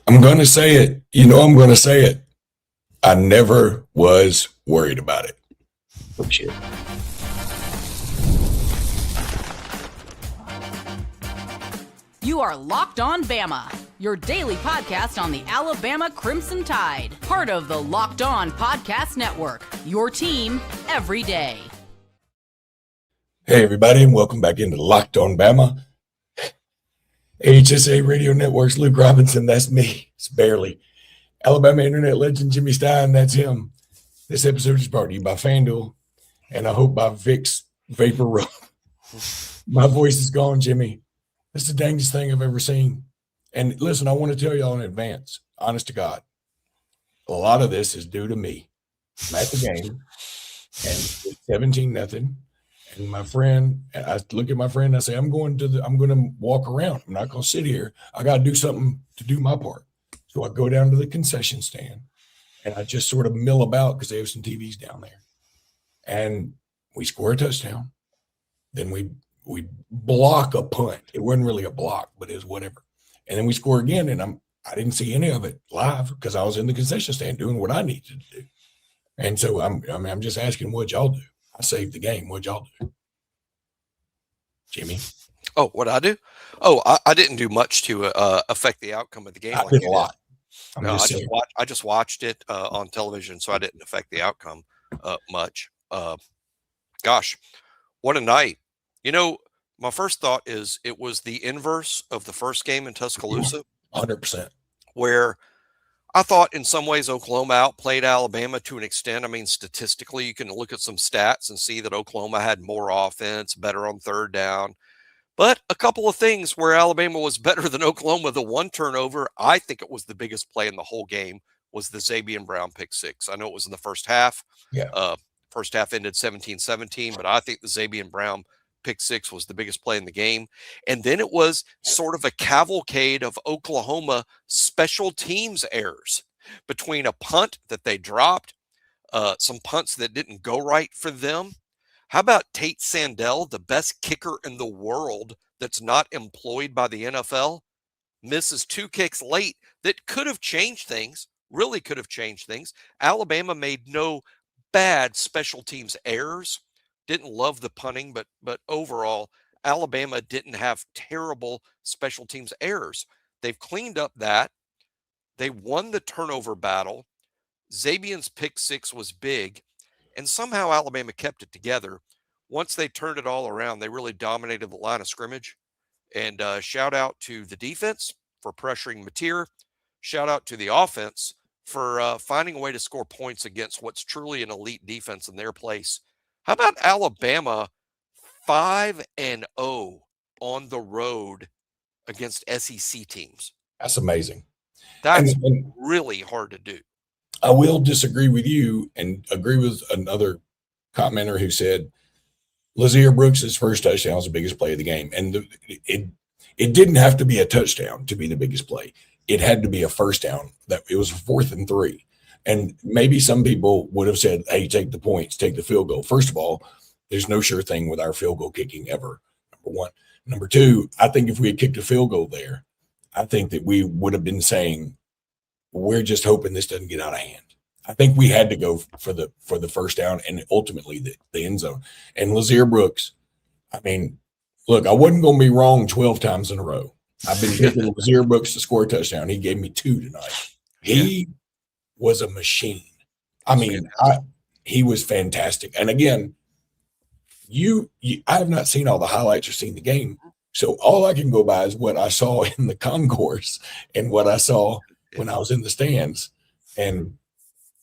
I'm going to say it. You know, I'm going to say it. I never was worried about it. Appreciate it. You are Locked On Bama, your daily podcast on the Alabama Crimson Tide. Part of the Locked On Podcast Network, your team every day. Hey, everybody, and welcome back into Locked On Bama. HSA Radio Network's Luke Robinson, that's me. It's barely. Alabama internet legend Jimmy Stein, that's him. This episode is brought to you by FanDuel, and I hope by Vicks Vapor Rub. My voice is gone, Jimmy. That's the dangest thing I've ever seen. And listen, I want to tell y'all in advance, honest to God, a lot of this is due to me. I'm at the game, and it's 17-0. And my friend, I look at my friend and I say, I'm going to walk around. I'm not going to sit here. I got to do something to do my part. So I go down to the concession stand and I just sort of mill about because they have some TVs down there. And we score a touchdown. Then we block a punt. It wasn't really a block, but it was whatever. And then we score again, and I didn't see any of it live because I was in the concession stand doing what I needed to do. And so I'm just asking what y'all do. I saved the game. What'd y'all do? Jimmy? Oh, what I do? Oh, I didn't do much to affect the outcome of the game. I did a lot. I just watched it on television, so I didn't affect the outcome much. Gosh, what a night. You know, my first thought is it was the inverse of the first game in Tuscaloosa. 100%. Where I thought in some ways Oklahoma outplayed Alabama to an extent. I mean, statistically, you can look at some stats and see that Oklahoma had more offense, better on third down. But a couple of things where Alabama was better than Oklahoma, the one turnover, I think it was the biggest play in the whole game, was the Zabian Brown pick six. I know it was in the first half. Yeah. First half ended 17-17, but I think the Zabian Brown pick six was the biggest play in the game. And then it was sort of a cavalcade of Oklahoma special teams errors between a punt that they dropped, some punts that didn't go right for them. How about Tate Sandell, the best kicker in the world that's not employed by the NFL, misses two kicks late that could have changed things, really could have changed things. Alabama made no bad special teams errors. Didn't love the punting, but overall, Alabama didn't have terrible special teams errors. They've cleaned up that. They won the turnover battle. Zabian's pick six was big, and somehow Alabama kept it together. Once they turned it all around, they really dominated the line of scrimmage. And shout out to the defense for pressuring Mateer. Shout out to the offense for finding a way to score points against what's truly an elite defense in their place. How about Alabama 5-0 on the road against SEC teams? That's amazing. That's really hard to do. I will disagree with you and agree with another commenter who said Lazier Brooks' first touchdown was the biggest play of the game. And it didn't have to be a touchdown to be the biggest play. It had to be a first down. That it was 4th and 3. And maybe some people would have said, hey, take the points, take the field goal. First of all, there's no sure thing with our field goal kicking ever, number one. Number two, I think if we had kicked a field goal there, I think that we would have been saying, we're just hoping this doesn't get out of hand. I think we had to go for the first down and ultimately the end zone. And Lazier Brooks, I mean, look, I wasn't going to be wrong 12 times in a row. I've been picking Lazier Brooks to score a touchdown. He gave me 2 tonight. He was a machine. I mean, he was fantastic. And again, I have not seen all the highlights or seen the game. So all I can go by is what I saw in the concourse and what I saw when I was in the stands. And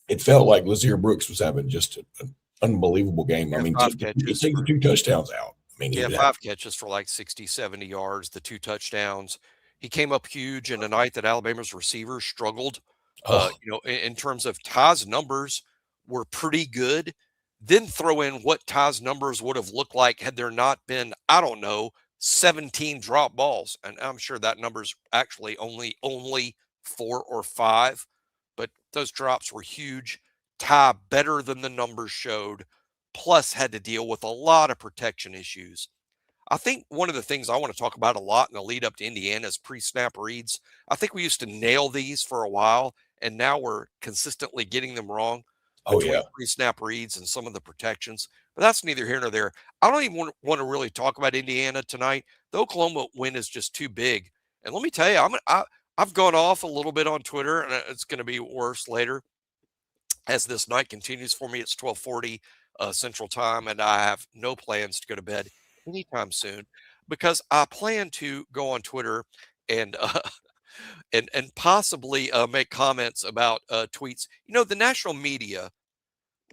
it felt like Lazier Brooks was having just an unbelievable game. I mean, take the 2 touchdowns out. I mean, 5 catches for like 60, 70 yards, the 2 touchdowns. He came up huge in a night that Alabama's receivers struggled. In terms of Ty's numbers were pretty good. Then throw in what Ty's numbers would have looked like had there not been, 17 drop balls. And I'm sure that number's actually only 4 or 5. But those drops were huge. Ty better than the numbers showed, plus had to deal with a lot of protection issues. I think one of the things I want to talk about a lot in the lead up to Indiana is pre-snap reads. I think we used to nail these for a while, and now we're consistently getting them wrong Oh between yeah. pre-snap reads and some of the protections. But that's neither here nor there. I don't even want to really talk about Indiana tonight. The Oklahoma win is just too big. And let me tell you, I've gone off a little bit on Twitter, and it's going to be worse later as this night continues for me. It's 12:40 Central Time, and I have no plans to go to bed anytime soon because I plan to go on Twitter and and possibly make comments about tweets. You know, the national media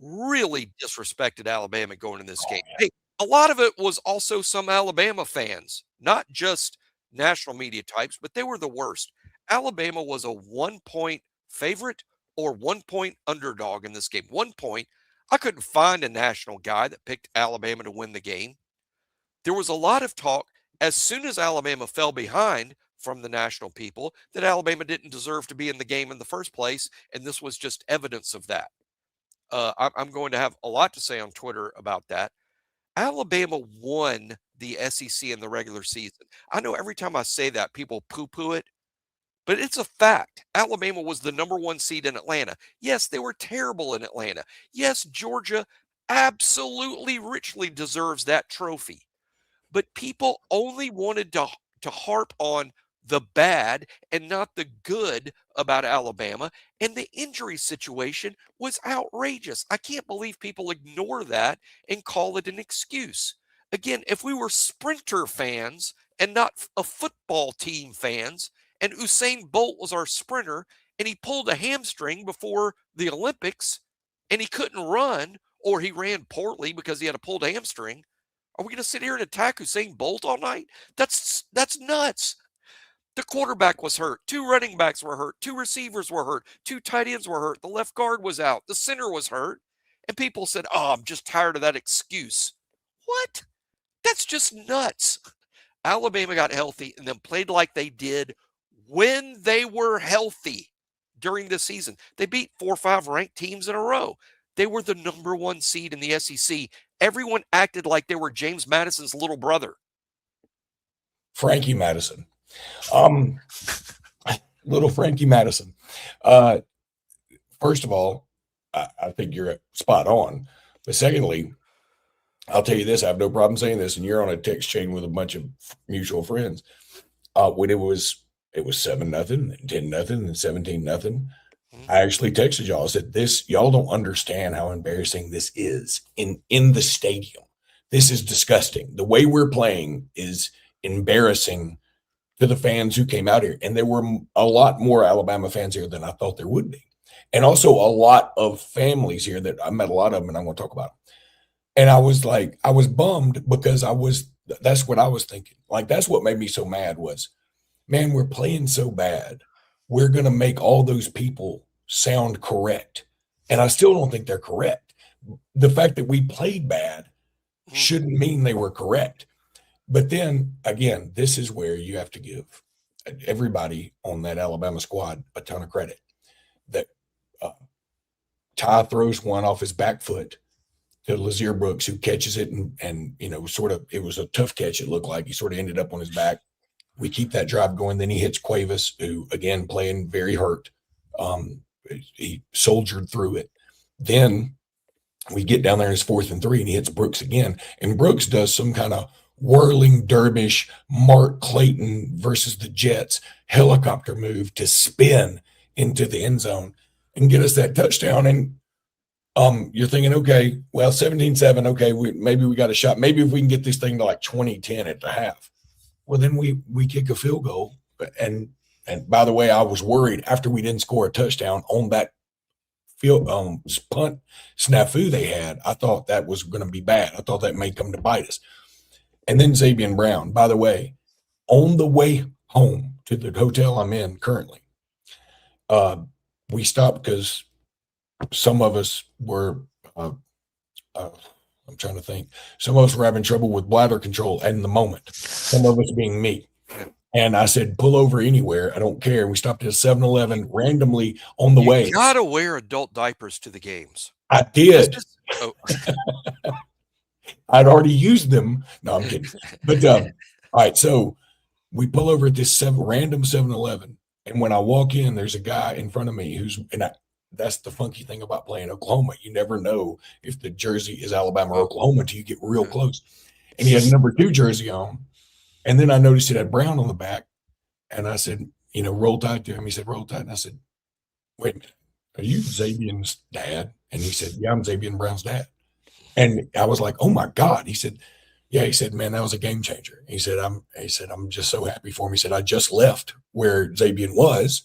really disrespected Alabama going in this game. Hey, a lot of it was also some Alabama fans, not just national media types, but they were the worst. Alabama was a 1 point favorite or 1 point underdog in this game. 1 point. I couldn't find a national guy that picked Alabama to win the game. There was a lot of talk as soon as Alabama fell behind from the national people that Alabama didn't deserve to be in the game in the first place. And this was just evidence of that. I'm going to have a lot to say on Twitter about that. Alabama won the SEC in the regular season. I know every time I say that, people poo-poo it, but it's a fact. Alabama was the #1 seed in Atlanta. Yes, they were terrible in Atlanta. Yes, Georgia absolutely richly deserves that trophy. But people only wanted to harp on the bad and not the good about Alabama. And the injury situation was outrageous. I can't believe people ignore that and call it an excuse. Again, if we were sprinter fans and not a football team fans, and Usain Bolt was our sprinter and he pulled a hamstring before the Olympics and he couldn't run or he ran poorly because he had a pulled hamstring, are we going to sit here and attack Usain Bolt all night? That's nuts. The quarterback was hurt. 2 running backs were hurt. 2 receivers were hurt. 2 tight ends were hurt. The left guard was out. The center was hurt. And people said, "Oh, I'm just tired of that excuse." What? That's just nuts. Alabama got healthy and then played like they did when they were healthy during the season. They beat 4 or 5 ranked teams in a row. They were the #1 seed in the SEC. Everyone acted like they were James Madison's little brother. Frankie Madison. Little Frankie Madison. First of all, I think you're spot on. But secondly, I'll tell you this, I have no problem saying this, and you're on a text chain with a bunch of mutual friends. When it was 7-0, and 10-0, and 17-0. I actually texted y'all. I said, y'all don't understand how embarrassing this is in the stadium. This is disgusting. The way we're playing is embarrassing to the fans who came out here. And there were a lot more Alabama fans here than I thought there would be. And also a lot of families here that I met a lot of them, and I'm going to talk about them. And I was bummed because that's what I was thinking. Like, that's what made me so mad was, man, we're playing so bad. We're going to make all those people sound correct. And I still don't think they're correct. The fact that we played bad shouldn't mean they were correct. But then, again, this is where you have to give everybody on that Alabama squad a ton of credit. That Ty throws one off his back foot to Lazier Brooks, who catches it and sort of, it was a tough catch, it looked like. He sort of ended up on his back. We keep that drive going. Then he hits Cuevas, who, again, playing very hurt. He soldiered through it. Then we get down there, it's 4th and 3, and he hits Brooks again. And Brooks does some kind of whirling dervish Mark Clayton versus the Jets helicopter move to spin into the end zone and get us that touchdown. And you're thinking, okay, well, 17-7, okay, maybe we got a shot. Maybe if we can get this thing to like 20-10 at the half. Well, then we kick a field goal. And by the way, I was worried after we didn't score a touchdown on that field punt snafu they had. I thought that was going to be bad. I thought that may come to bite us. And then Zabian Brown, by the way, on the way home to the hotel I'm in currently, we stopped because some of us were, I'm trying to think, some of us were having trouble with bladder control in the moment, some of us being me. And I said, pull over anywhere. I don't care. We stopped at a 7-Eleven randomly on the way. You got to wear adult diapers to the games. I did. I'd already used them. No, I'm kidding. But all right, so we pull over at this random 7-Eleven, and when I walk in, there's a guy in front of me that's the funky thing about playing Oklahoma. You never know if the jersey is Alabama or Oklahoma until you get real close. And he had a number 2 jersey on, and then I noticed it had brown on the back, and I said, Roll Tide to him. He said, Roll Tide, and I said, wait a minute, are you Zabian's dad? And he said, yeah, I'm Zabian Brown's dad. And I was like, oh my God. He said, yeah. He said, man, that was a game changer. He said, I'm just so happy for him. He said, I just left where Zabian was,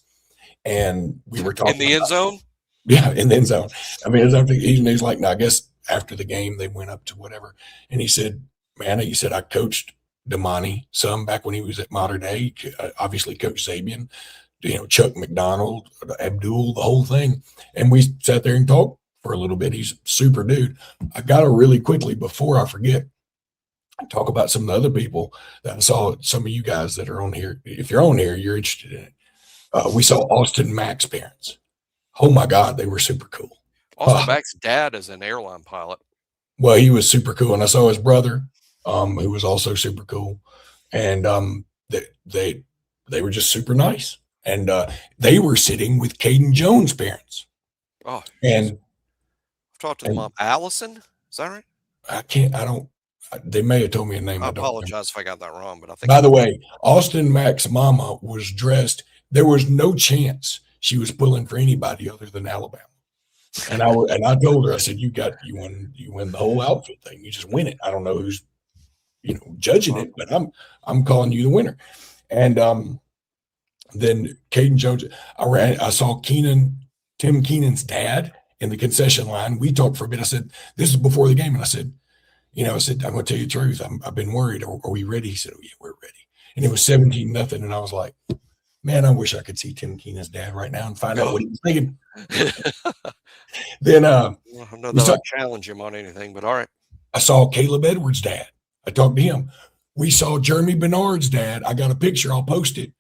and we were talking in the end zone. Yeah, in the end zone. I mean, he's like, no, I guess after the game they went up to whatever. And he said, man, he said, I coached Damani some back when he was at Modern Day. Obviously coached Zabian, Chuck McDonald, Abdul, the whole thing. And we sat there and talked for a little bit. He's a super dude. I got to really quickly, before I forget, talk about some of the other people that I saw, some of you guys that are on here. If you're on here, you're interested in it. We saw Austin Mack's parents. Oh my God, they were super cool. Austin Mack's dad is an airline pilot. Well, he was super cool. And I saw his brother, who was also super cool. And they were just super nice. And they were sitting with Caden Jones' parents. Oh, and I've talked to the mom. Allison, is that right? They may have told me a name. I apologize if I got that wrong, but I think. By the way, Austin Mack's mama was dressed. There was no chance she was pulling for anybody other than Alabama. And I told her, I said, you win the whole outfit thing. You just win it. I don't know who's, judging it, but I'm calling you the winner. And then Caden Jones, I saw Tim Keenan's dad in the concession line. We talked for a bit. I said, this is before the game. And I said, I'm going to tell you the truth. I've been worried. Are we ready? He said, oh, yeah, we're ready. And it was 17-0. And I was like, man, I wish I could see Tim Keenan's dad right now and find out what he was thinking. Then I'm not going to challenge him on anything, but all right. I saw Caleb Edwards' dad. I talked to him. We saw Jeremy Bernard's dad. I got a picture. I'll post it.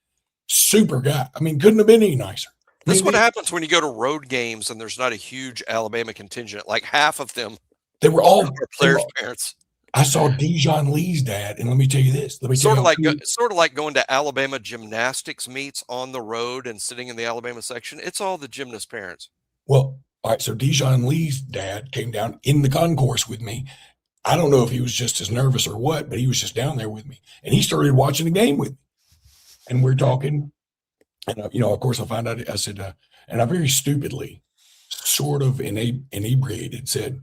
Super guy. I mean, couldn't have been any nicer. That's what happens when you go to road games and there's not a huge Alabama contingent. Like half of them, they were all players' parents. I saw Dijon Lee's dad, and let me tell you this. Sort of like going to Alabama gymnastics meets on the road and sitting in the Alabama section. It's all the gymnast parents. Well, all right. So Dijon Lee's dad came down in the concourse with me. I don't know if he was just as nervous or what, but he was just down there with me, and he started watching the game with me. And we're talking, and of course, I found out. I said, and I very stupidly, sort of inebriated, said,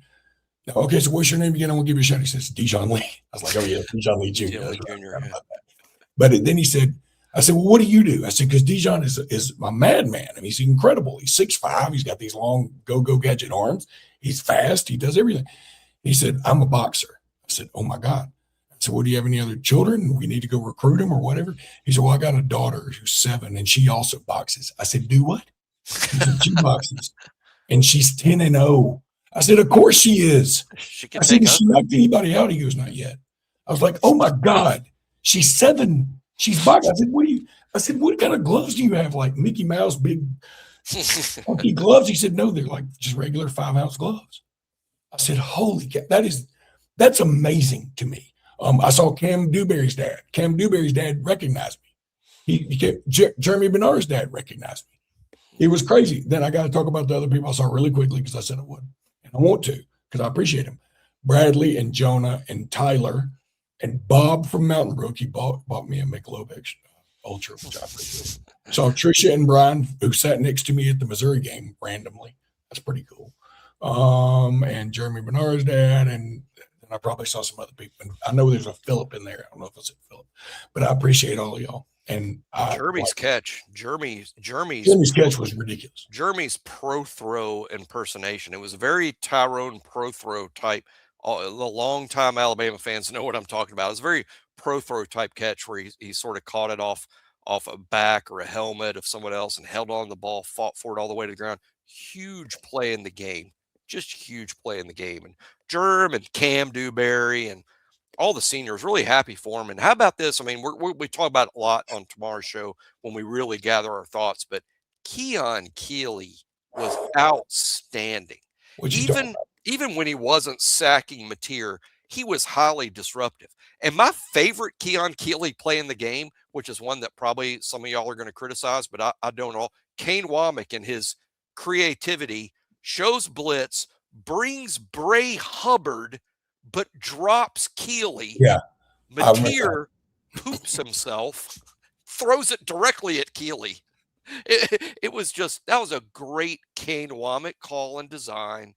okay, so what's your name again? I'm gonna give you a shout. He says, Dijon Lee. I was like, oh yeah, Dijon Lee Jr. Yeah. But then I said, well, what do you do? I said, because Dijon is a madman. I mean, he's incredible. He's 6'5". He's got these long go gadget arms. He's fast. He does everything. He said, I'm a boxer. I said, oh my God. I said, well, do you have any other children? We need to go recruit them or whatever. He said, well, I got a daughter who's 7 and she also boxes. I said, do what? He said, she boxes and she's 10-0. I said, of course she is. I said, has she knocked anybody out? He goes, not yet. I was like, oh my God, she's 7. She's boxing. I said, what kind of gloves do you have? Like Mickey Mouse, big funky gloves? He said, no, they're like just regular 5-ounce gloves. I said, holy cow, that's amazing to me. I saw Cam Dewberry's dad. Cam Dewberry's dad recognized me. Jeremy Bernard's dad recognized me. It was crazy. Then I got to talk about the other people I saw really quickly because I said I would. And I want to because I appreciate him. Bradley and Jonah and Tyler and Bob from Mountain Brook. He bought me a Michelob Ultra, which I appreciate. Saw Tricia and Brian, who sat next to me at the Missouri game randomly. That's pretty cool. And Jeremy Bernard's dad, and I probably saw some other people. And I know there's a Philip in there. I don't know if it's a Philip, but I appreciate all of y'all. And Jeremy's catch was ridiculous. Jeremy's pro throw impersonation. It was a very Tyrone pro throw type. The long-time Alabama fans know what I'm talking about. It was a very pro throw type catch where he sort of caught it off a back or a helmet of someone else and held on the ball, fought for it all the way to the ground. Huge play in the game. Just huge play in the game. And Jerm and Cam Dewberry and all the seniors, really happy for him. And how about this? I mean, we talk about it a lot on tomorrow's show when we really gather our thoughts, but Keon Keeley was outstanding. Even when he wasn't sacking Mateer, he was highly disruptive. And my favorite Keon Keeley play in the game, which is one that probably some of y'all are going to criticize, but I don't know. Kane Womack and his creativity shows blitz, brings Bray Hubbard, but drops Keeley. Yeah. Mateer poops himself, throws it directly at Keeley. It was just, that was a great Kane Womack call and design.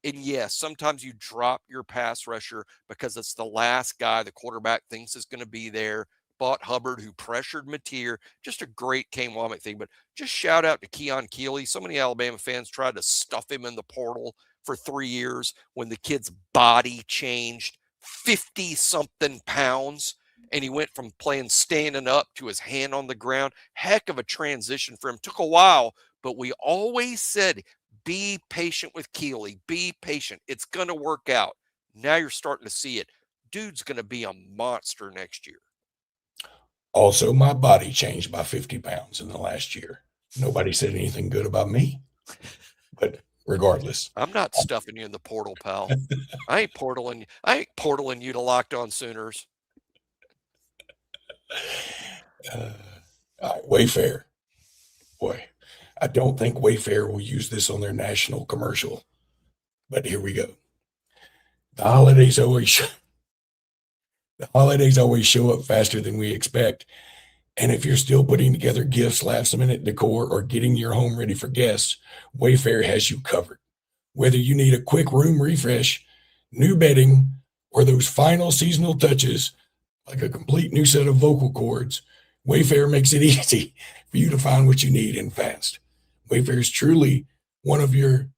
And yes, sometimes you drop your pass rusher because it's the last guy the quarterback thinks is going to be there. Bought Hubbard, who pressured Mateer. Just a great Kane Womack thing. But just shout out to Keon Keeley. So many Alabama fans tried to stuff him in the portal for 3 years when the kid's body changed 50-something pounds. And he went from playing standing up to his hand on the ground. Heck of a transition for him. Took a while, but we always said, be patient with Keeley. Be patient. It's going to work out. Now you're starting to see it. Dude's going to be a monster next year. Also, my body changed by 50 pounds in the last year. Nobody said anything good about me. But regardless. I'm not stuffing you in the portal, pal. I ain't portaling you to Locked On Sooners. All right, Wayfair. Boy, I don't think Wayfair will use this on their national commercial, but here we go. The holidays always show up faster than we expect. And if you're still putting together gifts, last-minute decor, or getting your home ready for guests, Wayfair has you covered. Whether you need a quick room refresh, new bedding, or those final seasonal touches, like a complete new set of vocal cords, Wayfair makes it easy for you to find what you need and fast. Wayfair is truly one of your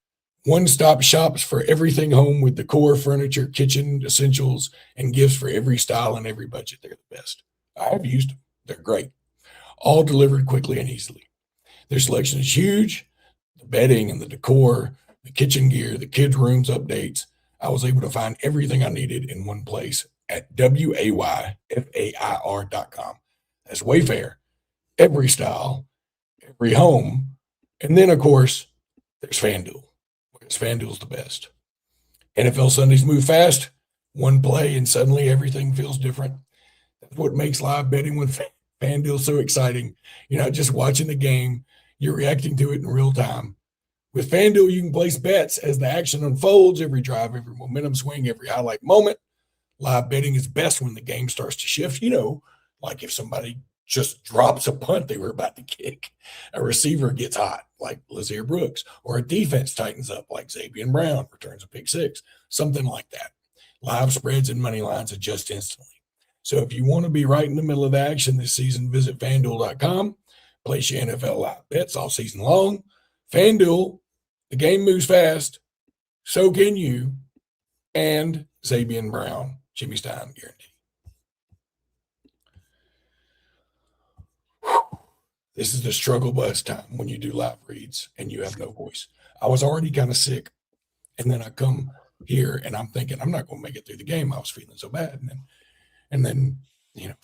one-stop shops for everything home, with decor, furniture, kitchen essentials, and gifts for every style and every budget. They're the best. I have used them. They're great. All delivered quickly and easily. Their selection is huge. The bedding and the decor, the kitchen gear, the kids' rooms updates. I was able to find everything I needed in one place at wayfair.com. That's Wayfair. Every style, every home. And then, of course, there's FanDuel, because FanDuel's the best. NFL Sundays move fast. One play and suddenly everything feels different. That's what makes live betting with FanDuel so exciting. You're not just watching the game, you're reacting to it in real time. With FanDuel, you can place bets as the action unfolds, every drive, every momentum swing, every highlight moment. Live betting is best when the game starts to shift. Like if somebody just drops a punt they were about to kick, a receiver gets hot, like Lazier Brooks, or a defense tightens up, like Zabian Brown returns a pick six, something like that. Live spreads and money lines adjust instantly. So if you want to be right in the middle of the action this season, visit FanDuel.com. Place your NFL live bets all season long. FanDuel, the game moves fast. So can you. And Zabian Brown, Jimmy Stein guarantee. This is the struggle bus time when you do live reads and you have no voice. I was already kind of sick. And then I come here and I'm thinking, I'm not going to make it through the game. I was feeling so bad. And then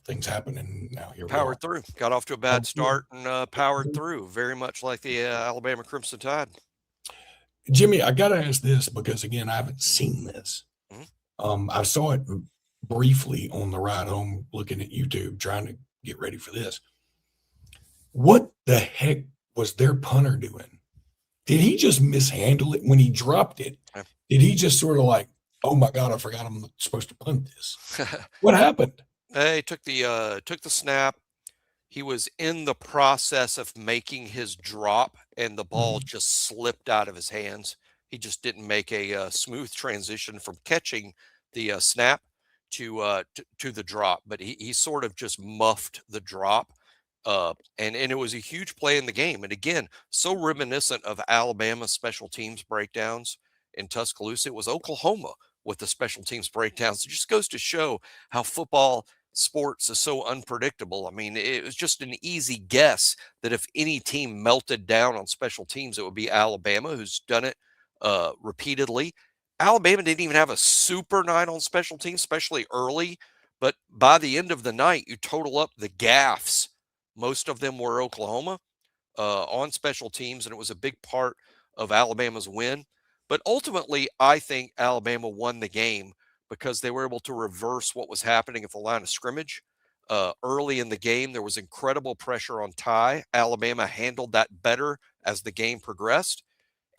things happen, and now here we are. Powered through. Got off to a bad start and powered through, very much like the Alabama Crimson Tide. Jimmy, I got to ask this because, again, I haven't seen this. I saw it briefly on the ride home looking at YouTube, trying to get ready for this. What the heck was their punter doing? Did he just mishandle it when he dropped it? Did he just sort of like, oh my God, I forgot I'm supposed to punt this? What happened? He took the snap. He was in the process of making his drop, and the ball just slipped out of his hands. He just didn't make a smooth transition from catching the snap to the drop, but he sort of just muffed the drop. And it was a huge play in the game. And again, so reminiscent of Alabama special teams breakdowns in Tuscaloosa. It was Oklahoma with the special teams breakdowns. It just goes to show how football sports is so unpredictable. I mean, it was just an easy guess that if any team melted down on special teams, it would be Alabama, who's done it repeatedly. Alabama didn't even have a super night on special teams, especially early. But by the end of the night, you total up the gaffes. Most of them were Oklahoma on special teams, and it was a big part of Alabama's win. But ultimately, I think Alabama won the game because they were able to reverse what was happening at the line of scrimmage. Early in the game, there was incredible pressure on Ty. Alabama handled that better as the game progressed.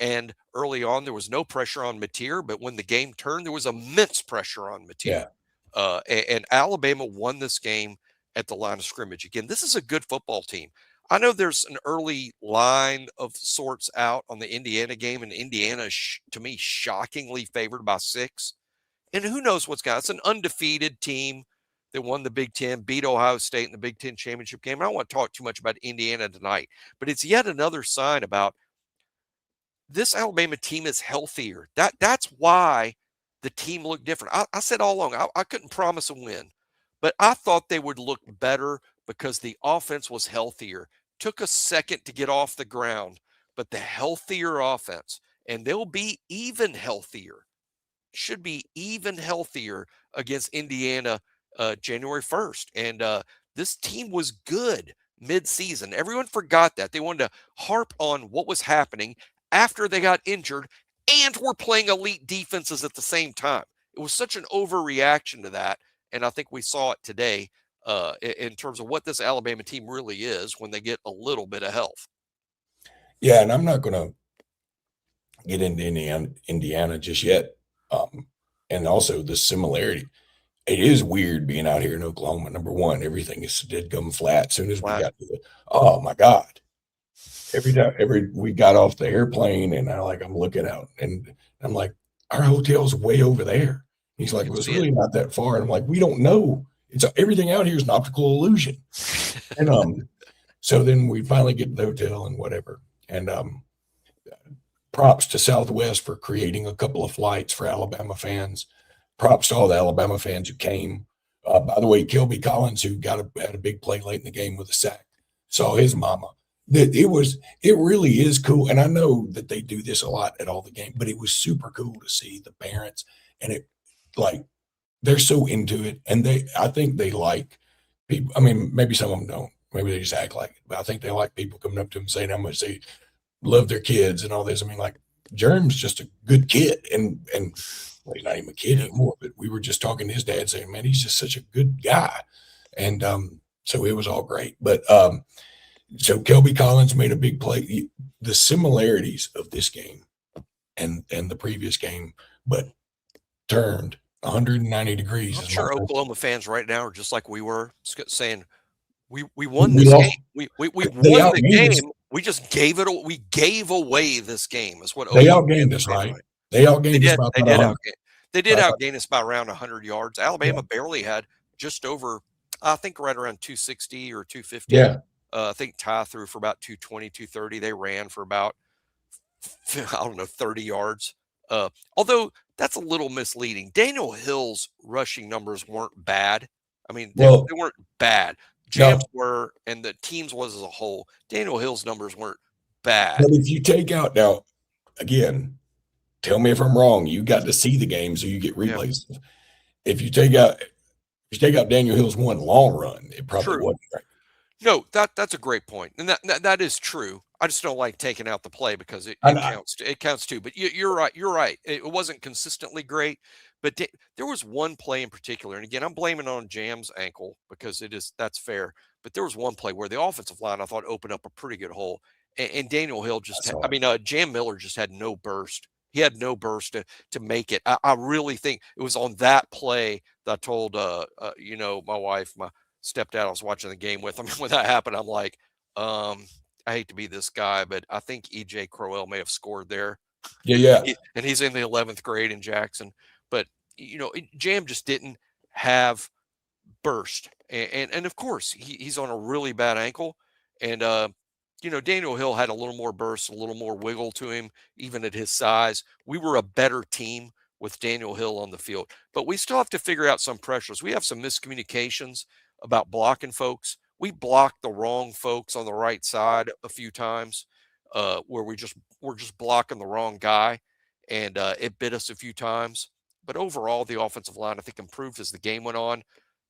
And early on, there was no pressure on Mateer, but when the game turned, there was immense pressure on Mateer. Yeah. And Alabama won this game at the line of scrimmage. Again, this is a good football team. I know there's an early line of sorts out on the Indiana game, and Indiana, to me, shockingly favored by 6. And who knows what's got. It's an undefeated team that won the Big Ten, beat Ohio State in the Big Ten championship game. I don't want to talk too much about Indiana tonight, but it's yet another sign about this Alabama team is healthier. That's why the team looked different. I said all along, I couldn't promise a win, but I thought they would look better because the offense was healthier. Took a second to get off the ground, but the healthier offense, and they'll be even healthier, should be even healthier against Indiana January 1st. And this team was good mid-season. Everyone forgot that. They wanted to harp on what was happening after they got injured and were playing elite defenses at the same time. It was such an overreaction to that, and I think we saw it today in terms of what this Alabama team really is when they get a little bit of health. Yeah, and I'm not going to get into Indiana just yet. And also the similarity. It is weird being out here in Oklahoma. Number one, everything is dead gum flat. As soon as we got to oh my God. We got off the airplane and I'm looking out and I'm like, our hotel's way over there. He's like, well, it's really not that far. And I'm like, we don't know. It's everything out here is an optical illusion. And so then we finally get to the hotel and whatever. And props to Southwest for creating a couple of flights for Alabama fans. Props to all the Alabama fans who came. By the way, Kelby Collins, who had a big play late in the game with a sack, saw his mama. It really is cool. And I know that they do this a lot at all the games, but it was super cool to see the parents, and they're so into it. And I think they like people. I mean, maybe some of them don't, maybe they just act like it, but I think they like people coming up to them saying how much they love their kids and all this. I mean, like Germ's just a good kid, and well, he's not even a kid anymore, but we were just talking to his dad saying, man, he's just such a good guy. And so it was all great. But so Kelby Collins made a big play. The similarities of this game and the previous game, but turned 190 degrees. I'm sure Oklahoma fans right now are just like we were, saying, we won this game. We won the game. We just gave it. We gave away this game. Is what they outgained us, right? They outgained us. They did outgain us by around 100 yards. Alabama barely had just over, I think, right around 260 or 250. Yeah. I think Ty threw for about 220, 230. They ran for about, 30 yards. Although that's a little misleading. Daniel Hill's rushing numbers weren't bad. I mean, they weren't bad. Jams were, and the teams was as a whole. Daniel Hill's numbers weren't bad. But if you take out, now, again, tell me if I'm wrong. You got to see the game, so you get replays. Yeah. If you take out Daniel Hill's one long run, it probably wasn't right. No, that's a great point, and that is true. I just don't like taking out the play because it counts. It counts too. But you're right. You're right. It wasn't consistently great, but there was one play in particular, and again, I'm blaming it on Jam's ankle because that's fair. But there was one play where the offensive line I thought opened up a pretty good hole, and Daniel Hill Jam Miller just had no burst. He had no burst to make it. I really think it was on that play that I told my wife, my stepdad I was watching the game with. I mean, when that happened, I'm like, I hate to be this guy, but I think E.J. Crowell may have scored there. Yeah. And he's in the 11th grade in Jackson. But, Jam just didn't have burst. And of course, he's on a really bad ankle. And, Daniel Hill had a little more burst, a little more wiggle to him, even at his size. We were a better team with Daniel Hill on the field. But we still have to figure out some pressures. We have some miscommunications about blocking folks. We blocked the wrong folks on the right side a few times where we're just blocking the wrong guy, and it bit us a few times. But overall, the offensive line, I think, improved as the game went on.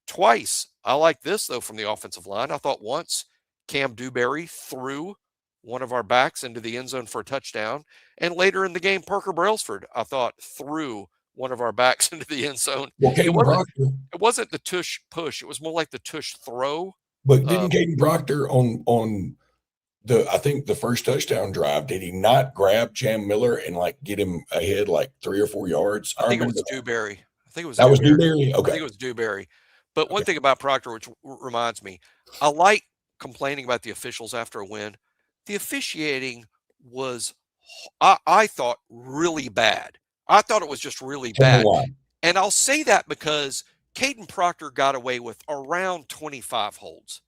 Twice, I like this, though, from the offensive line. I thought once Cam Dewberry threw one of our backs into the end zone for a touchdown, and later in the game, Parker Brailsford, I thought, threw one of our backs into the end zone. Well, Caden Proctor, It wasn't the tush push. It was more like the tush throw. but didn't Caden Proctor on I think the first touchdown drive, did he not grab Jam Miller and like get him ahead like 3 or 4 yards? I think it was Dewberry. I think it was that was Dewberry. Dewberry. Okay. I think it was Dewberry. But one thing about Proctor, which reminds me, I like complaining about the officials after a win. The officiating was, I thought, really bad. I thought it was just really bad. And I'll say that because Caden Proctor got away with around 25 holds.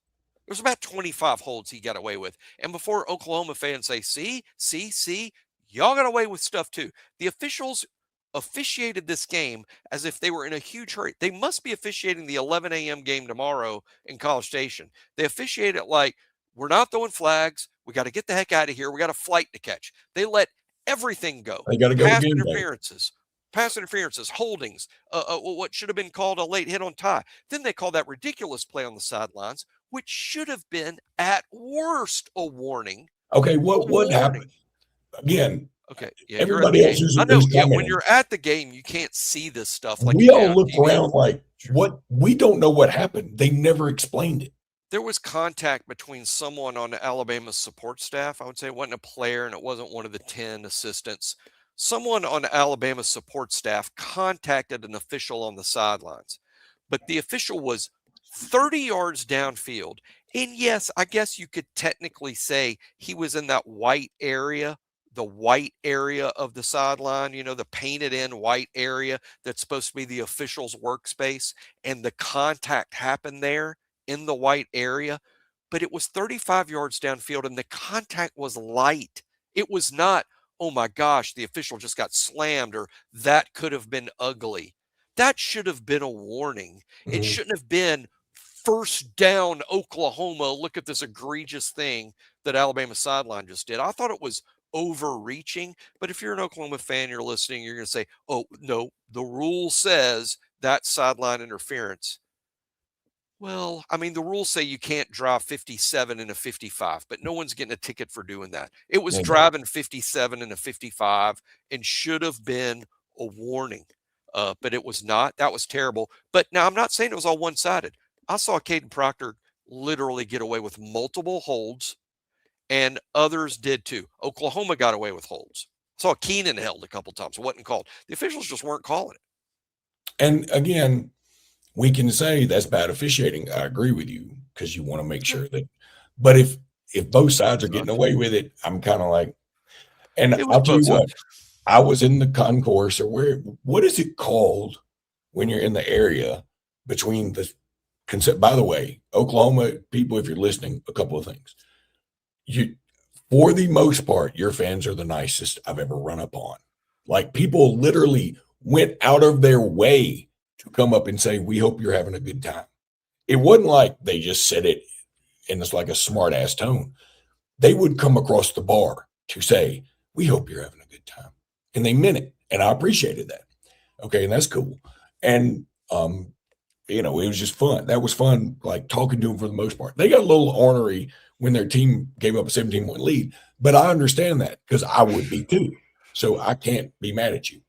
It was about 25 holds he got away with. And before Oklahoma fans say, see, y'all got away with stuff too. The officials officiated this game as if they were in a huge hurry. They must be officiating the 11 a.m. game tomorrow in College Station. They officiate it like, we're not throwing flags. We got to get the heck out of here. We got a flight to catch. They let everything go. They got to go. Pass interferences, holdings, what should have been called a late hit on Ty. Then they call that ridiculous play on the sidelines, which should have been at worst a warning. Okay, what happened? Again, okay, yeah, everybody else is when you're at the game, you can't see this stuff. Like we all look around like, what? We don't know what happened. They never explained it. There was contact between someone on Alabama's support staff. I would say it wasn't a player and it wasn't one of the 10 assistants. Someone on Alabama's support staff contacted an official on the sidelines, but the official was 30 yards downfield. And yes, I guess you could technically say he was in that white area, the white area of the sideline, the painted in white area that's supposed to be the official's workspace. And the contact happened there in the white area, but it was 35 yards downfield and the contact was light. It was not, oh my gosh, the official just got slammed, or that could have been ugly. That should have been a warning. It shouldn't have been first down Oklahoma. Look at this egregious thing that Alabama sideline just did. I thought it was overreaching, but if you're an Oklahoma fan, you're listening, you're going to say, oh no, the rule says that's sideline interference. Well, I mean, the rules say you can't drive 57 in a 55, but no one's getting a ticket for doing that. It was driving 57 in a 55 and should have been a warning, but it was not. That was terrible. But now I'm not saying it was all one-sided. I saw Caden Proctor literally get away with multiple holds, and others did too. Oklahoma got away with holds. I saw Keenan held a couple times. It wasn't called. The officials just weren't calling it. And again, we can say that's bad officiating. I agree with you because you want to make sure that. But if both sides are getting away with it, I'm kind of like. And I'll tell you what, I was in the concourse, or what is it called when you're in the area between the concept? By the way, Oklahoma people, if you're listening, a couple of things. For the most part, your fans are the nicest I've ever run up on. Like, people literally went out of their way to come up and say, we hope you're having a good time. It wasn't like they just said it in this like a smart ass tone. They would come across the bar to say, we hope you're having a good time. And they meant it. And I appreciated that. Okay. And that's cool. And, it was just fun. That was fun, like talking to them for the most part. They got a little ornery when their team gave up a 17-point lead, but I understand that because I would be too. So I can't be mad at you.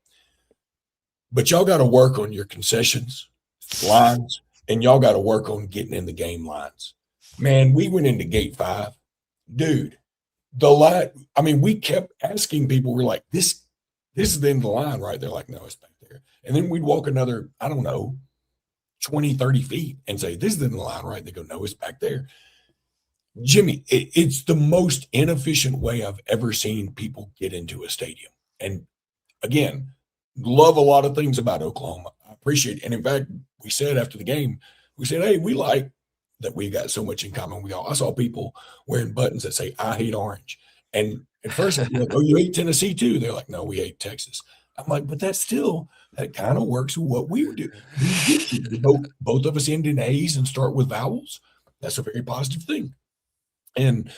But y'all got to work on your concessions lines, and y'all got to work on getting in the game lines. Man, we went into gate 5. Dude, the line, I mean, we kept asking people, we're like, this is the end of the line, right? They're like, no, it's back there. And then we'd walk another, 20, 30 feet and say, this is the end of the line, right? They go, no, it's back there. Jimmy, it's the most inefficient way I've ever seen people get into a stadium. And again, love a lot of things about Oklahoma. I appreciate it. And in fact, we said after the game, we said, hey, we like that we got so much in common. I saw people wearing buttons that say, I hate orange. And at first I'm like, oh, you hate Tennessee too? They're like, no, we hate Texas. I'm like, but that kind of works with what we would do. Both of us end in A's and start with vowels. That's a very positive thing. And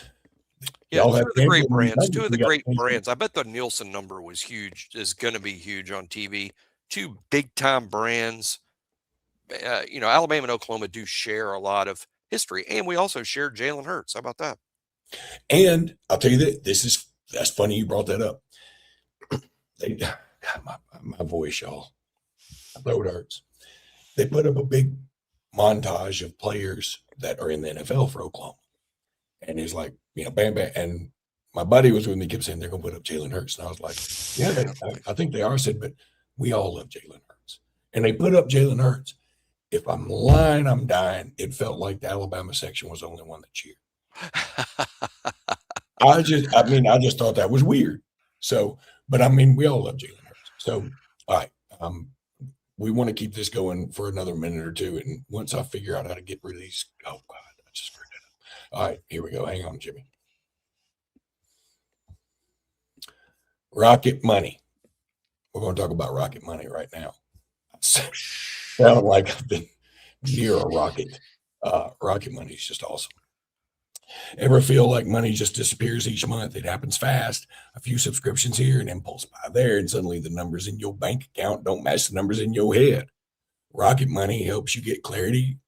yeah, two of the great brands. Two of the great brands. I bet the Nielsen number was huge, is going to be huge on TV. Two big time brands. Alabama and Oklahoma do share a lot of history, and we also share Jalen Hurts. How about that? And I'll tell you that that's funny you brought that up. God, my voice, y'all. My throat hurts. They put up a big montage of players that are in the NFL for Oklahoma. And he's like, bam, bam. And my buddy was with me, kept saying they're going to put up Jalen Hurts. And I was like, yeah, I think they are. I said, but we all love Jalen Hurts. And they put up Jalen Hurts. If I'm lying, I'm dying. It felt like the Alabama section was the only one that cheered. I just thought that was weird. So, but we all love Jalen Hurts. So, all right. We want to keep this going for another minute or two. And once I figure out how to get rid of these, oh God, I just screwed it up. All right, here we go. Hang on, Jimmy. Rocket money. We're going to talk about rocket money right now. Sound like I've been near a rocket. Rocket money is just awesome. Ever feel like money just disappears each month? It happens fast. A few subscriptions here, an impulse buy there, and suddenly the numbers in your bank account don't match the numbers in your head. Rocket money helps you get clarity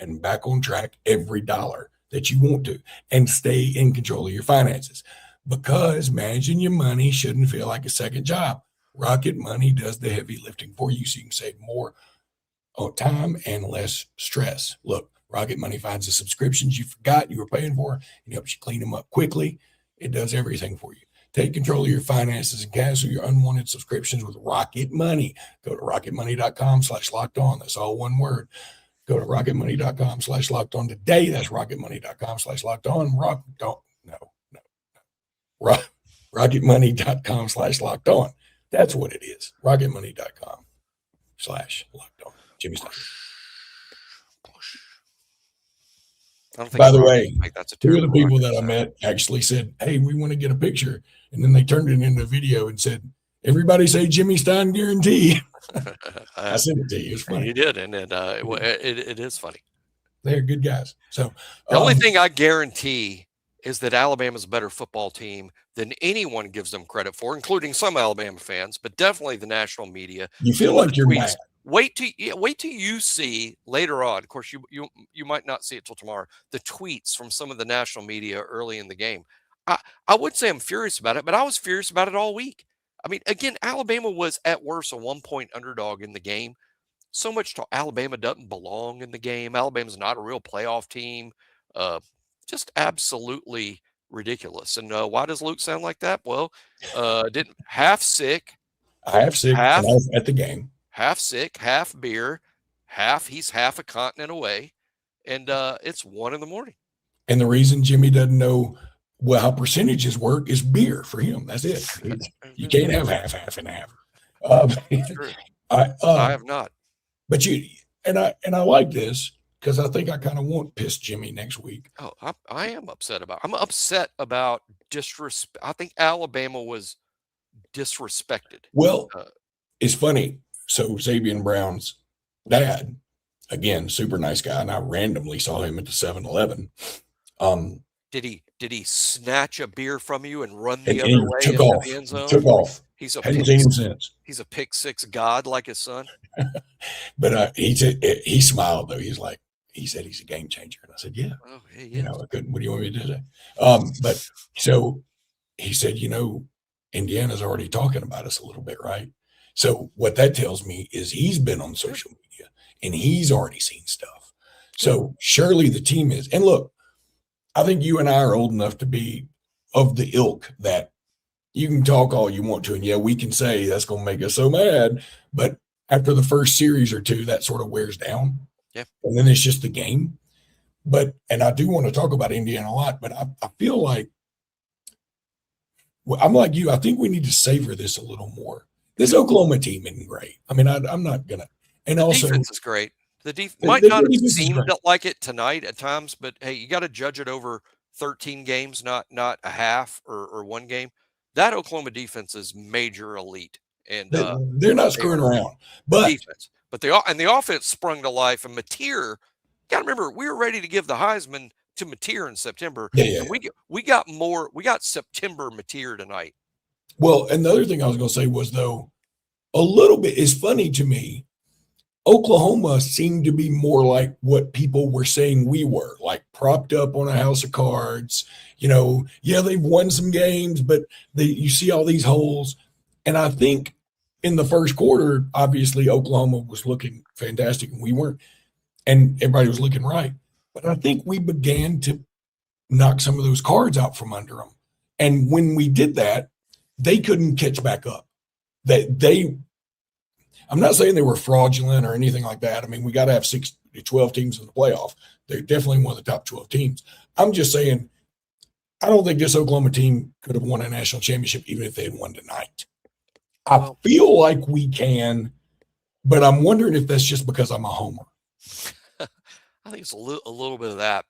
and back on track every dollar that you want to and stay in control of your finances. Because managing your money shouldn't feel like a second job. Rocket money does the heavy lifting for you so you can save more on time and less stress. Look, Rocket Money finds the subscriptions you forgot you were paying for and helps you clean them up quickly. It does everything for you. Take control of your finances and cancel your unwanted subscriptions with Rocket Money. Go to rocketmoney.com/locked-on. That's all one word. Go to rocketmoney.com/locked-on today. That's rocketmoney.com/locked-on. Rocketmoney.com/locked-on. That's what it is. Rocketmoney.com/locked-on. Jimmy Stein. By the way, two of the people that I met actually said, hey, we want to get a picture. And then they turned it into a video and said, everybody say Jimmy Stein guarantee. I sent it to you. It's funny. You did. And it is funny. They're good guys. So the only thing I guarantee is that Alabama's a better football team than anyone gives them credit for, including some Alabama fans, but definitely the national media. You feel like you're mad. Wait till you see later on. Of course, you might not see it till tomorrow. The tweets from some of the national media early in the game. I would say I'm furious about it, but I was furious about it all week. I mean, again, Alabama was at worst a 1-point underdog in the game. So much to Alabama doesn't belong in the game. Alabama's not a real playoff team. Just absolutely ridiculous. And why does Luke sound like that? Well, didn't half sick. Half and at the game. Half sick, half beer, he's half a continent away, and it's 1 a.m. And the reason Jimmy doesn't know how percentages work is beer for him. That's it. You can't have half and half. True. I have not. But I like this because I think I kind of want piss Jimmy next week. Oh, I am upset about. I'm upset about disrespect. I think Alabama was disrespected. Well, it's funny. So Zabian Brown's dad, again, super nice guy, and I randomly saw him at the 7-Eleven. Did he snatch a beer from you and run the other way into the end zone? Took off. He's a hadn't seen him since. He's a pick six god like his son. But he smiled though. He said he's a game changer, and I said, yeah. Oh, yeah. What do you want me to say? But so he said, Indiana's already talking about us a little bit, right? So what that tells me is he's been on social media and he's already seen stuff. So surely the team is. And look, I think you and I are old enough to be of the ilk that you can talk all you want to. And yeah, we can say that's going to make us so mad. But after the first series or two, that sort of wears down. Yeah. And then it's just the game. And I do want to talk about Indiana a lot, but I feel like, I'm like you. I think we need to savor this a little more. This Oklahoma team isn't great. I mean, I'm not going to. And also, defense is great. The defense might not have seemed like it tonight at times, but hey, you got to judge it over 13 games, not a half or one game. That Oklahoma defense is major elite, and they're not screwing around. But defense, the offense sprung to life. And Mateer, got to remember, we were ready to give the Heisman to Mateer in September. Yeah. And we got September Mateer tonight. Well, and the other thing I was going to say was, though, a little bit is funny to me. Oklahoma seemed to be more like what people were saying we were, like propped up on a house of cards. Yeah, they've won some games, but you see all these holes. And I think in the first quarter, obviously Oklahoma was looking fantastic and we weren't, and everybody was looking right. But I think we began to knock some of those cards out from under them. And when we did that, they couldn't catch back up. I'm not saying they were fraudulent or anything like that. I mean, we got to have 12 teams in the playoff. They're definitely one of the top 12 teams. I'm just saying, I don't think this Oklahoma team could have won a national championship even if they had won tonight. I feel like we can, but I'm wondering if that's just because I'm a homer. I think it's a little bit of that.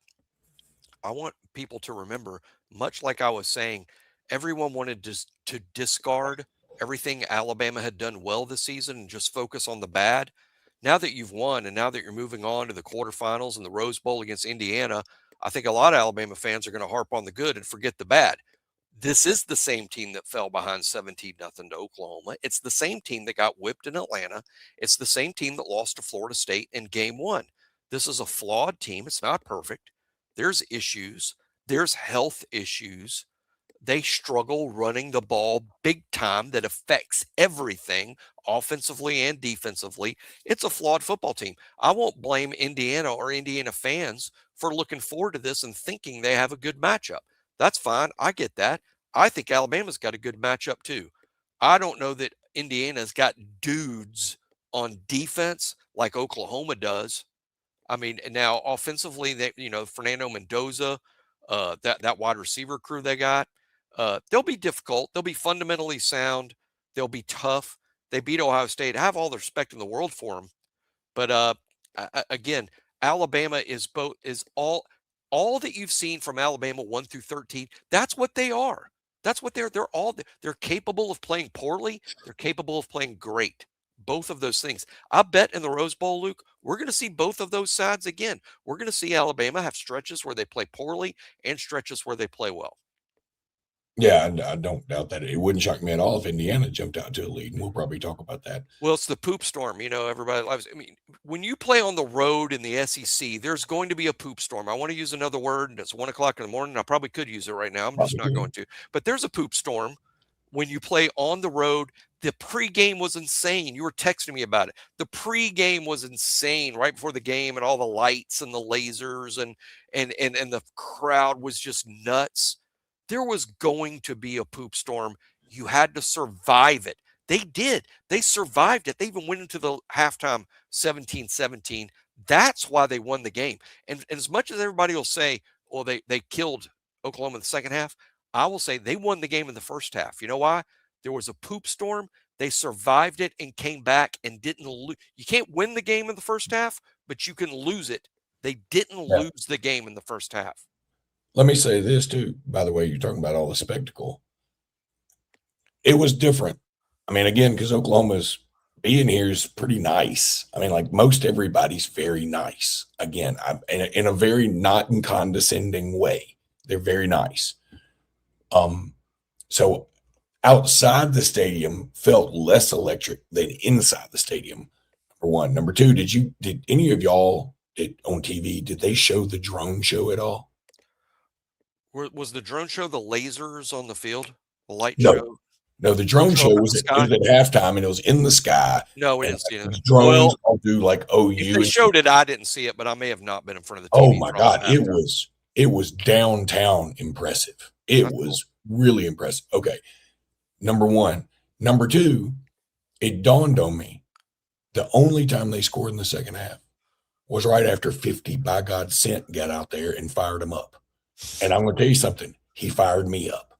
I want people to remember, much like I was saying, everyone wanted to discard everything Alabama had done well this season and just focus on the bad. Now that you've won and now that you're moving on to the quarterfinals and the Rose Bowl against Indiana, I think a lot of Alabama fans are going to harp on the good and forget the bad. This is the same team that fell behind 17-0 to Oklahoma. It's the same team that got whipped in Atlanta. It's the same team that lost to Florida State in game one. This is a flawed team. It's not perfect. There's issues. There's health issues. They struggle running the ball big time that affects everything offensively and defensively. It's a flawed football team. I won't blame Indiana or Indiana fans for looking forward to this and thinking they have a good matchup. That's fine. I get that. I think Alabama's got a good matchup too. I don't know that Indiana's got dudes on defense like Oklahoma does. I mean, now offensively, Fernando Mendoza, that wide receiver crew they got, they'll be difficult. They'll be fundamentally sound. They'll be tough. They beat Ohio State. I have all the respect in the world for them. But again, Alabama is all that you've seen from Alabama 1 through 13. That's what they are. That's what they're capable of playing poorly. They're capable of playing great. Both of those things. I bet in the Rose Bowl, Luke, we're going to see both of those sides again. We're going to see Alabama have stretches where they play poorly and stretches where they play well. Yeah, I don't doubt that. It wouldn't shock me at all if Indiana jumped out to a lead, and we'll probably talk about that. Well, it's the poop storm. Everybody loves. I mean, when you play on the road in the SEC, there's going to be a poop storm. I want to use another word, and it's 1 o'clock in the morning. I probably could use it right now. I'm just not going to. But there's a poop storm when you play on the road. The pregame was insane. You were texting me about it. The pregame was insane right before the game, and all the lights and the lasers and the crowd was just nuts. There was going to be a poop storm. You had to survive it. They did. They survived it. They even went into the halftime 17-17. That's why they won the game. And as much as everybody will say, well, they killed Oklahoma in the second half, I will say they won the game in the first half. You know why? There was a poop storm. They survived it and came back and didn't lose. You can't win the game in the first half, but you can lose it. They didn't lose the game in the first half. Let me say this too, by the way, you're talking about all the spectacle. It was different. I mean, again, because Oklahoma's being here is pretty nice. I mean, like most everybody's very nice. Again, in a very not condescending way. They're very nice. So outside the stadium felt less electric than inside the stadium. Number one. Number two, did any of y'all on TV, did they show the drone show at all? Was the drone show the lasers on the field? The light No. show? No, the drone show was at halftime, and it was in the sky. No, we didn't see it. Drones all do like OU. If they showed it, I didn't see it, but I may have not been in front of the TV. Oh my God, it was downtown impressive. It was really impressive. Okay, number one. Number two, it dawned on me the only time they scored in the second half was right after 50 by God Cent got out there and fired him up. And I'm going to tell you something. He fired me up.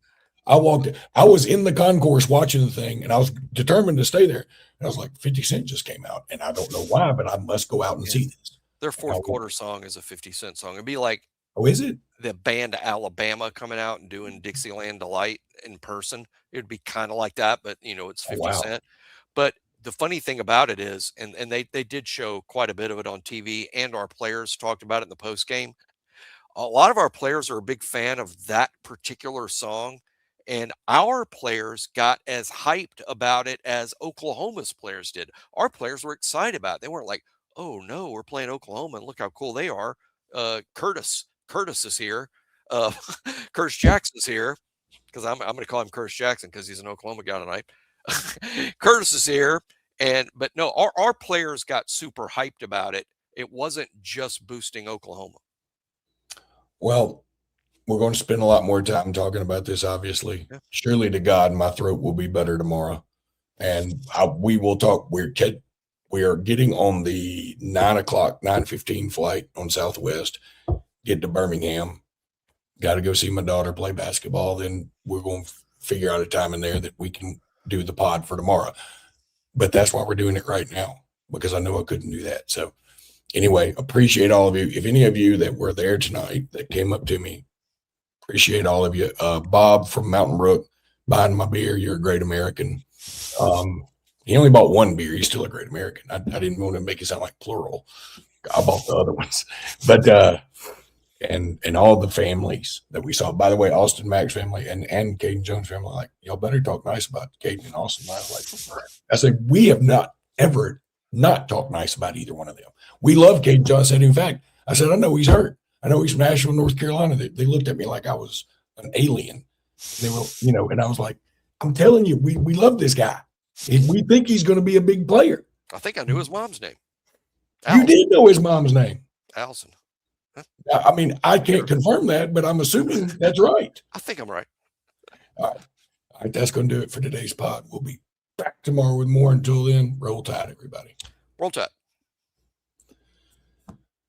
I was in the concourse watching the thing, and I was determined to stay there. And I was like, 50 Cent just came out, and I don't know why, but I must go out and see this. Their fourth quarter song is a 50 Cent song. It'd be like, oh, is it? The band Alabama coming out and doing Dixieland Delight in person. It'd be kind of like that, but it's 50 Cent. But the funny thing about it is, and they did show quite a bit of it on TV, and our players talked about it in the post game. A lot of our players are a big fan of that particular song, and our players got as hyped about it as Oklahoma's players did. Our players were excited about it. They weren't like, oh no, we're playing Oklahoma and look how cool they are. Curtis is here. Curtis Jackson's here, because I'm going to call him Curtis Jackson because he's an Oklahoma guy tonight. Curtis is here, but no, our players got super hyped about it. It wasn't just boosting Oklahoma. Well, we're going to spend a lot more time talking about this, obviously. Yeah. Surely to God, my throat will be better tomorrow. And we will talk. We are getting on the 9:15 flight on Southwest, get to Birmingham. Got to go see my daughter play basketball. Then we're going to figure out a time in there that we can do the pod for tomorrow. But that's why we're doing it right now, because I know I couldn't do that. So anyway, appreciate all of you. If any of you that were there tonight that came up to me, appreciate all of you. Bob from Mountain Brook buying my beer. You're a great American. He only bought one beer. He's still a great American. I didn't want to make it sound like plural. I bought the other ones, but and all the families that we saw. By the way, Austin Mack's family and Caden Jones' family, like, y'all better talk nice about Caden and Austin. I said, we have not ever not talked nice about either one of them. We love Caden Johnson. In fact, I said, I know he's hurt. I know he's from Nashville, North Carolina. They looked at me like I was an alien. They were, and I was like, I'm telling you, we love this guy. We think he's going to be a big player. I think I knew his mom's name. You did know his mom's name. Allison. Huh? I mean, I can't confirm that, but I'm assuming that's right. I think I'm right. All right. That's going to do it for today's pod. We'll be back tomorrow with more. Until then, roll tide, everybody. Roll tide.